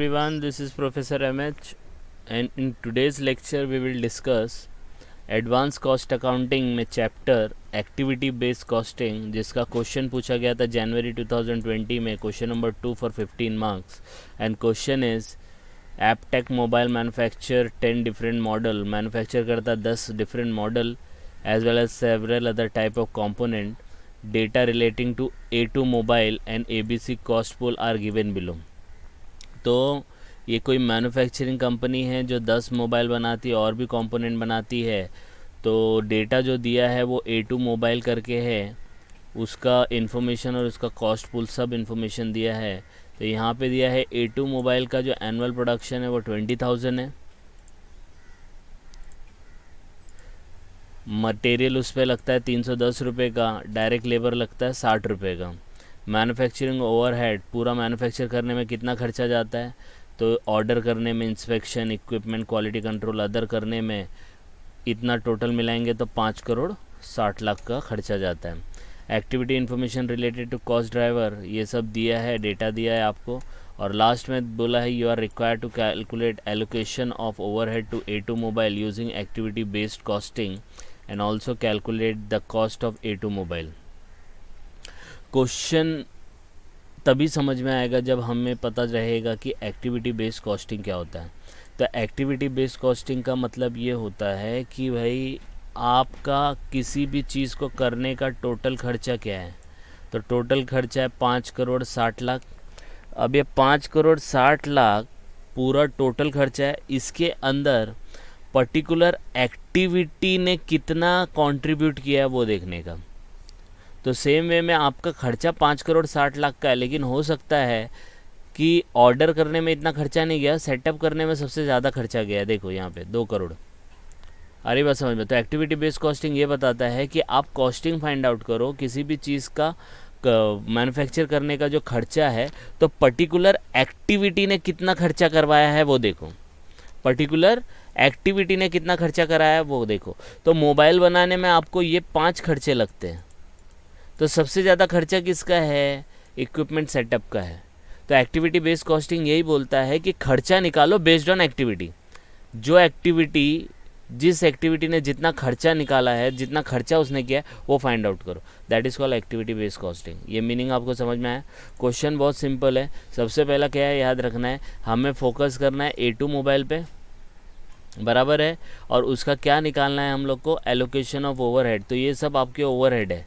everyone, this is Professor MH, and in today's lecture we will discuss advance cost accounting में chapter activity based costing, जिसका question पूछा गया था जनवरी 2020 में, question number 2 for 15 marks. And question is Aptech mobile manufacture 10 different model, manufacture करता 10 different model as well as several other type of component. Data relating to A2 mobile and ABC cost pool are given below. तो ये कोई manufacturing company है जो 10 mobile बनाती है और भी कंपोनेंट बनाती है। तो डेटा जो दिया है वो A2 मोबाइल करके है, उसका इन्फॉर्मेशन और उसका कॉस्ट पूल सब इन्फॉर्मेशन दिया है। तो यहाँ पे दिया है A2 मोबाइल का जो एनुअल प्रोडक्शन है वो 20,000 है। मटेरियल उस पर लगता है 310 रुपये का, डायरेक्ट लेबर लगता है 60 रुपये का। मैन्युफैक्चरिंग ओवरहेड, पूरा मैन्युफैक्चर करने में कितना खर्चा जाता है, तो ऑर्डर करने में, inspection, equipment, quality control, other करने में इतना टोटल मिलाएंगे तो 5 करोड़ 60 लाख का खर्चा जाता है। Activity information related to cost driver, ये सब दिया है, डेटा दिया है आपको। और लास्ट में बोला है you are required to calculate allocation of overhead to A2 mobile using activity based costing and also calculate the cost of A2 mobile. Question तभी समझ में आएगा जब हमें पता रहेगा कि एक्टिविटी बेस्ड कॉस्टिंग क्या होता है। तो एक्टिविटी बेस्ड कॉस्टिंग का मतलब ये होता है कि भाई आपका किसी भी चीज़ को करने का टोटल खर्चा क्या है। तो टोटल खर्चा है 5 करोड़ 60 लाख। अब ये 5 करोड़ 60 लाख पूरा टोटल खर्चा है, इसके अंदर पर्टिकुलर एक्टिविटी ने कितना कंट्रीब्यूट किया है वो देखने का। तो सेम वे में आपका खर्चा 5 करोड़ 60 लाख का है, लेकिन हो सकता है कि ऑर्डर करने में इतना खर्चा नहीं गया, सेटअप करने में सबसे ज़्यादा खर्चा गया। देखो यहाँ पे 2 करोड़। अरे बात समझ में। तो एक्टिविटी बेस्ड कॉस्टिंग ये बताता है कि आप कॉस्टिंग फाइंड आउट करो किसी भी चीज़ का मैन्युफैक्चर करने का जो खर्चा है, तो पर्टिकुलर एक्टिविटी ने कितना खर्चा करवाया है वो देखो। पर्टिकुलर एक्टिविटी ने कितना खर्चा कराया है वो देखो। तो मोबाइल बनाने में आपको ये 5 खर्चे लगते हैं, तो सबसे ज़्यादा खर्चा किसका है? इक्विपमेंट सेटअप का है। तो एक्टिविटी बेस्ड कॉस्टिंग यही बोलता है कि खर्चा निकालो बेस्ड ऑन एक्टिविटी। जो एक्टिविटी, जिस एक्टिविटी ने जितना खर्चा निकाला है, जितना खर्चा उसने किया है, वो फाइंड आउट करो। That is called activity based costing. ये मीनिंग आपको समझ में आया? क्वेश्चन बहुत सिंपल है। सबसे पहला क्या है याद रखना है, हमें फोकस करना है A2 मोबाइल पे, बराबर है। और उसका क्या निकालना है हम लोग को? Allocation of overhead. तो ये सब आपके ओवरहेड है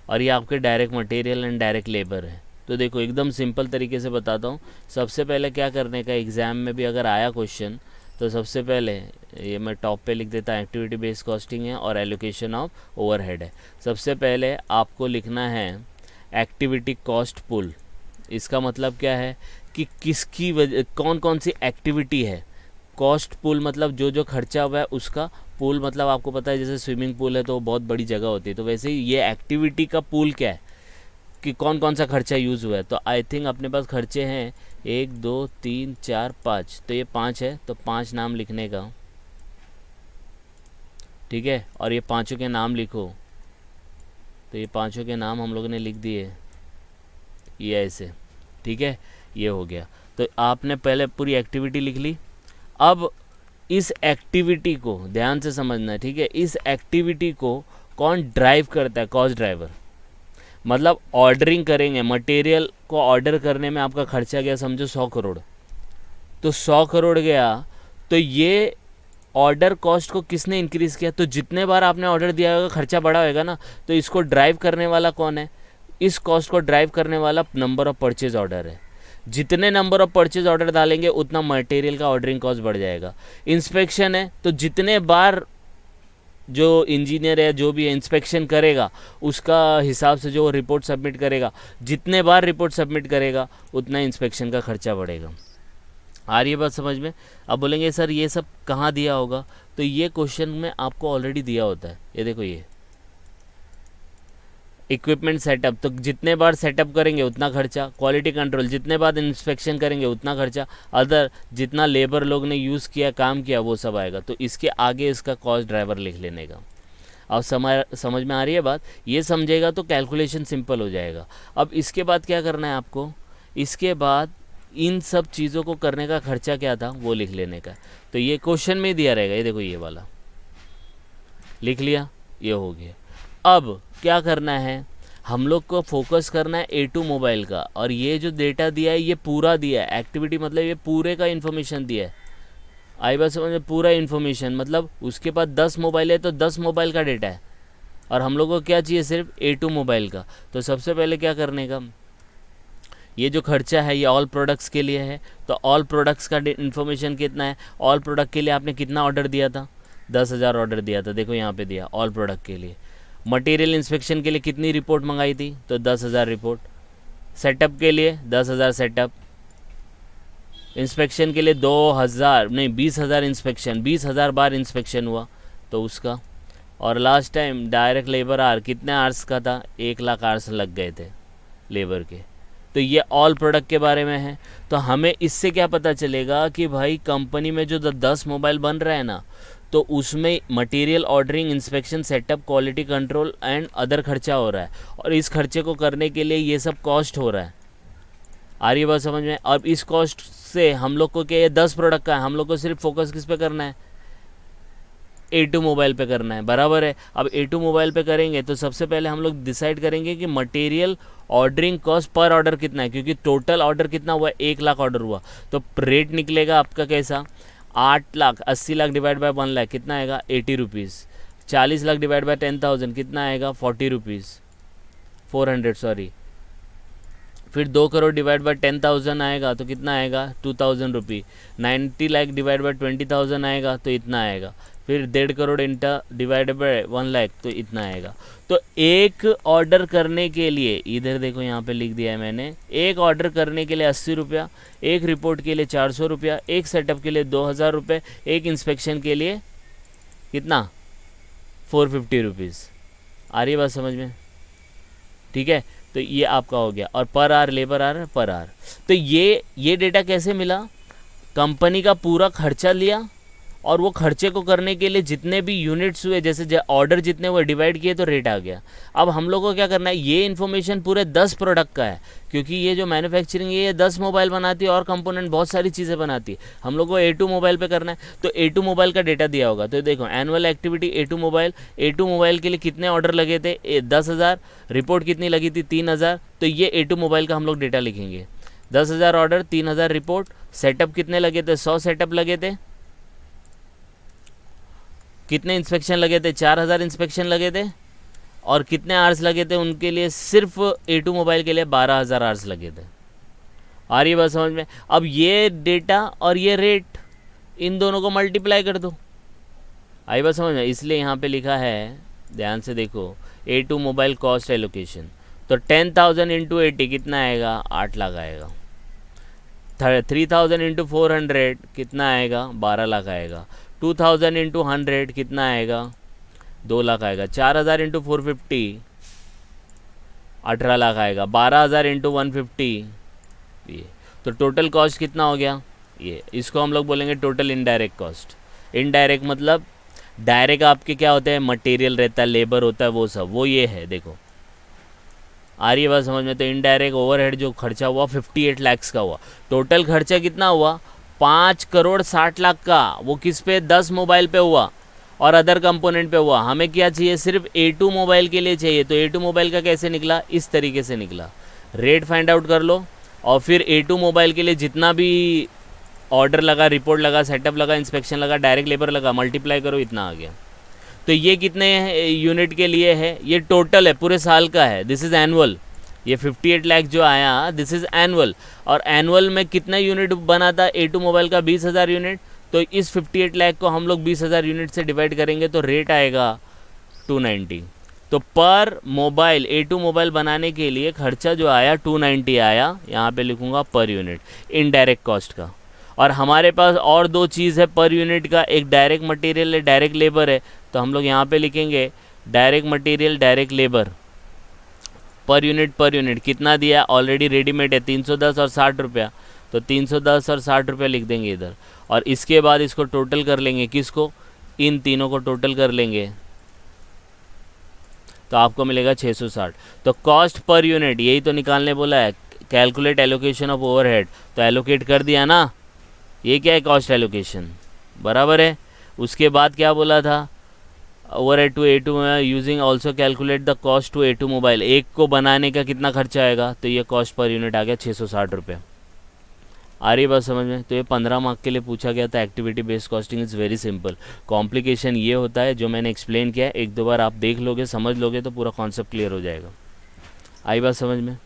और ये आपके direct material and direct labour है। तो देखो एकदम सिंपल तरीके से बताता हूँ। सबसे पहले क्या करने का, एग्ज़ाम में भी अगर आया क्वेश्चन तो सबसे पहले ये मैं टॉप पे लिख देता हूँ, एक्टिविटी बेस्ड कॉस्टिंग है और एलोकेशन ऑफ ओवरहेड है। सबसे पहले आपको लिखना है एक्टिविटी कॉस्ट पुल। इसका मतलब क्या है कि किसकी वजह, कौन कौन सी एक्टिविटी है। कॉस्ट पूल मतलब जो जो खर्चा हुआ है उसका, पूल मतलब आपको पता है जैसे स्विमिंग पूल है तो बहुत बड़ी जगह होती है, तो वैसे ही ये एक्टिविटी का पूल क्या है कि कौन कौन सा खर्चा यूज़ हुआ है। तो आई थिंक अपने पास खर्चे हैं 1 2 3 4 5, तो ये 5 है, तो 5 नाम लिखने का, ठीक है। और ये पाँचों के नाम लिखो। तो ये पाँचों के नाम हम लोगों ने लिख दिए ये ऐसे, ठीक है। ये हो गया। तो आपने पहले पूरी एक्टिविटी लिख ली। अब इस एक्टिविटी को ध्यान से समझना है, ठीक है। इस एक्टिविटी को कौन ड्राइव करता है? Cost driver. मतलब ऑर्डरिंग करेंगे, मटेरियल को ऑर्डर करने में आपका खर्चा गया समझो 100 करोड़। तो 100 करोड़ गया, तो ये ऑर्डर कॉस्ट को किसने इंक्रीज़ किया? तो जितने बार आपने ऑर्डर दिया होगा खर्चा बढ़ा होगा ना, तो इसको ड्राइव करने वाला कौन है? इस कॉस्ट को ड्राइव करने वाला नंबर ऑफ परचेज ऑर्डर है। जितने नंबर ऑफ परचेज ऑर्डर डालेंगे उतना मटेरियल का ऑर्डरिंग कॉस्ट बढ़ जाएगा। इंस्पेक्शन है, तो जितने बार जो इंजीनियर है जो भी इंस्पेक्शन करेगा उसका हिसाब से जो रिपोर्ट सबमिट करेगा, जितने बार रिपोर्ट सबमिट करेगा उतना इंस्पेक्शन का खर्चा बढ़ेगा। आ रही है बात समझ में? अब बोलेंगे सर ये सब कहाँ दिया होगा, तो ये क्वेश्चन में आपको ऑलरेडी दिया होता है। ये देखो, ये इक्विपमेंट सेटअप, तो जितने बार सेटअप करेंगे उतना खर्चा। क्वालिटी कंट्रोल, जितने बार इंस्पेक्शन करेंगे उतना खर्चा। अदर, जितना लेबर लोग ने यूज़ किया, काम किया, वो सब आएगा। तो इसके आगे इसका कॉस्ट ड्राइवर लिख लेने का। अब समझ में आ रही है बात? ये समझेगा तो कैलकुलेशन सिंपल हो जाएगा। अब इसके बाद क्या करना है आपको? इसके बाद इन सब चीज़ों को करने का खर्चा क्या था वो लिख लेने का। तो ये क्वेश्चन में दिया रहेगा, ये देखो ये वाला लिख लिया, ये हो गया। अब क्या करना है, हम लोग को फोकस करना है A2 मोबाइल का, और ये जो डेटा दिया है ये पूरा दिया है, एक्टिविटी मतलब ये पूरे का इन्फॉर्मेशन दिया है। आई बात समझ में, पूरा इन्फॉर्मेशन मतलब उसके पास 10 मोबाइल है तो 10 मोबाइल का डेटा है, और हम लोग को क्या चाहिए, सिर्फ A2 मोबाइल का। तो सबसे पहले क्या करने का, ये जो खर्चा है ये ऑल प्रोडक्ट्स के लिए है, तो ऑल प्रोडक्ट्स का इन्फॉर्मेशन कितना है, ऑल प्रोडक्ट के लिए आपने कितना ऑर्डर दिया था, 10,000 ऑर्डर दिया था, देखो यहाँ पे दिया ऑल प्रोडक्ट के लिए। मटेरियल इंस्पेक्शन के लिए कितनी रिपोर्ट मंगाई थी, तो 10,000 रिपोर्ट। सेटअप के लिए 10,000 सेटअप। इंस्पेक्शन के लिए 2,000 नहीं 20,000 इंस्पेक्शन, 20,000 बार इंस्पेक्शन हुआ तो उसका। और last time direct labour are कितने आवर्स का था, 1,00,000 आवर्स लग गए थे लेबर के। तो ये ऑल प्रोडक्ट के बारे में है। तो हमें इससे क्या पता चलेगा कि भाई कंपनी में जो 10 मोबाइल बन रहा है ना, तो उसमें material ordering, inspection, setup, quality control and other खर्चा हो रहा है, और इस खर्चे को करने के लिए ये सब कॉस्ट हो रहा है। आ रही है बात समझ में। अब इस कॉस्ट से हम लोग को क्या, ये 10 प्रोडक्ट का है, हम लोग को सिर्फ फोकस किस पे करना है, A2 मोबाइल पे करना है, बराबर है। अब A2 मोबाइल पे करेंगे तो सबसे पहले हम लोग डिसाइड करेंगे कि material ordering cost per order कितना है, क्योंकि टोटल ऑर्डर कितना हुआ, 1,00,000 ऑर्डर हुआ, तो रेट निकलेगा आपका कैसा, 8,00,000, 80,00,000 डिवाइड बाय 1,00,000 कितना आएगा, 80 रुपीज़। 40,00,000 डिवाइड बाय 10,000 कितना आएगा, 40 रुपीज़, 400 सॉरी। फिर 2 करोड़ डिवाइड बाय 10,000 आएगा तो कितना आएगा, 2,000 रुपी। 90 लाख डिवाइड बाय 20,000 आएगा तो इतना आएगा। फिर 1.5 करोड़ इंटर डिवाइड बाय 1,00,000 तो इतना आएगा। तो एक ऑर्डर करने के लिए, इधर देखो यहाँ पे लिख दिया है मैंने, एक ऑर्डर करने के लिए 80 रुपया, एक रिपोर्ट के लिए 400 रुपया, एक सेटअप के लिए 2,000 रुपये, एक इंस्पेक्शन के लिए कितना, 450 रुपीज़। आ रही है बात समझ में, ठीक है। तो ये आपका हो गया, और पर आर लेबर आर पर आर। तो ये डेटा कैसे मिला, कंपनी का पूरा खर्चा लिया, और वो खर्चे को करने के लिए जितने भी यूनिट्स हुए, जैसे ऑर्डर जितने हुए डिवाइड किए तो रेट आ गया। अब हम लोग को क्या करना है, ये इन्फॉर्मेशन पूरे 10 प्रोडक्ट का है, क्योंकि ये जो मैन्युफैक्चरिंग है ये 10 मोबाइल बनाती है और कंपोनेंट बहुत सारी चीज़ें बनाती है। हम लोग को A2 मोबाइल पे करना है, तो A2 मोबाइल का डेटा दिया होगा। तो देखो एनुअल एक्टिविटी A2 मोबाइल के लिए कितने ऑर्डर लगे थे, 10,000, रिपोर्ट कितनी लगी थी, 3,000। तो ये A2 मोबाइल का हम लोग डेटा लिखेंगे, 10,000 ऑर्डर, 3,000 रिपोर्ट, सेटअप कितने लगे थे, 100 सेटअप लगे थे, कितने इंस्पेक्शन लगे थे, 4,000 इंस्पेक्शन लगे थे, और कितने आवर्स लगे थे उनके लिए, सिर्फ A2 मोबाइल के लिए 12,000 आवर्स लगे थे। आ रही है बात समझ में। अब ये डेटा और ये रेट, इन दोनों को मल्टीप्लाई कर दो, आई बात समझ में। इसलिए यहाँ पे लिखा है, ध्यान से देखो, A2 मोबाइल कॉस्ट एलोकेशन। तो 10,000 इंटू 80 कितना आएगा, 8,00,000 आएगा। 3,000 इंटू 400 कितना आएगा, 12,00,000 आएगा। 2,000 इंटू 100 कितना आएगा, 2,00,000 आएगा। 4,000 इंटू 450 18,00,000 आएगा। 12,000 इंटू 150 ये। तो टोटल कॉस्ट कितना हो गया, ये। इसको हम लोग बोलेंगे टोटल इनडायरेक्ट कॉस्ट। इनडायरेक्ट मतलब, डायरेक्ट आपके क्या होता है, मटेरियल रहता है, लेबर होता है, वो सब, वो ये है, देखो। आ रही है बात समझ में। तो इनडायरेक्ट ओवरहेड जो खर्चा हुआ 58 लाख का हुआ। टोटल खर्चा कितना हुआ, 5,60,00,000 का। वो किस पे, 10 मोबाइल पे हुआ और अदर कंपोनेंट पे हुआ। हमें क्या चाहिए, सिर्फ A2 मोबाइल के लिए चाहिए। तो A2 मोबाइल का कैसे निकला, इस तरीके से निकला। रेट फाइंड आउट कर लो, और फिर A2 मोबाइल के लिए जितना भी ऑर्डर लगा, रिपोर्ट लगा, सेटअप लगा, इंस्पेक्शन लगा, डायरेक्ट लेबर लगा, मल्टीप्लाई करो, इतना आ गया। तो ये कितने यूनिट के लिए है, ये टोटल है, पूरे साल का है। This is annual. ये 58 लाख जो आया, दिस इज़ एनुअल। और एनुअल में कितना यूनिट बना था A2 मोबाइल का, 20,000 यूनिट। तो इस 58 लाख को हम लोग 20,000 यूनिट से डिवाइड करेंगे तो रेट आएगा 290। तो पर मोबाइल, A2 मोबाइल बनाने के लिए खर्चा जो आया 290 आया। यहाँ पे लिखूँगा पर यूनिट, इनडायरेक्ट कॉस्ट का। और हमारे पास और दो चीज़ है पर यूनिट का, एक डायरेक्ट मटेरियल है, डायरेक्ट लेबर है। तो हम लोग यहाँ पे लिखेंगे direct material, direct labour, per unit कितना दिया, ऑलरेडी रेडीमेड है 310 और 60 रुपया। तो 310 और 60 रुपया लिख देंगे इधर। और इसके बाद इसको टोटल कर लेंगे, किसको, इन तीनों को टोटल कर लेंगे तो आपको मिलेगा 660। तो कॉस्ट पर यूनिट, यही तो निकालने बोला है, कैलकुलेट एलोकेशन ऑफ ओवरहेड, तो एलोकेट कर दिया ना, ये क्या है, कॉस्ट एलोकेशन, बराबर है। उसके बाद क्या बोला था, ओवरहेड टू A2 में using also calculate the cost to A2 mobile, एक को बनाने का कितना खर्चा आएगा, तो ये कॉस्ट पर यूनिट आ गया 660 रुपये। आ रही बात समझ में। तो ये 15 मार्क के लिए पूछा गया था। Activity based costing is very simple. Complication ये होता है जो मैंने एक्सप्लेन किया है, एक दो बार आप देख लोगे, समझ लोगे तो पूरा कॉन्सेप्ट क्लियर हो जाएगा। आई बात समझ में,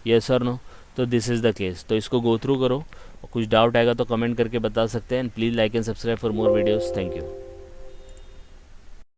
यस और नो। तो दिस इज़ द केस, तो इसको गो थ्रू करो, कुछ डाउट आएगा तो कमेंट करके बता सकते हैं। And please like and subscribe for more videos. Thank you.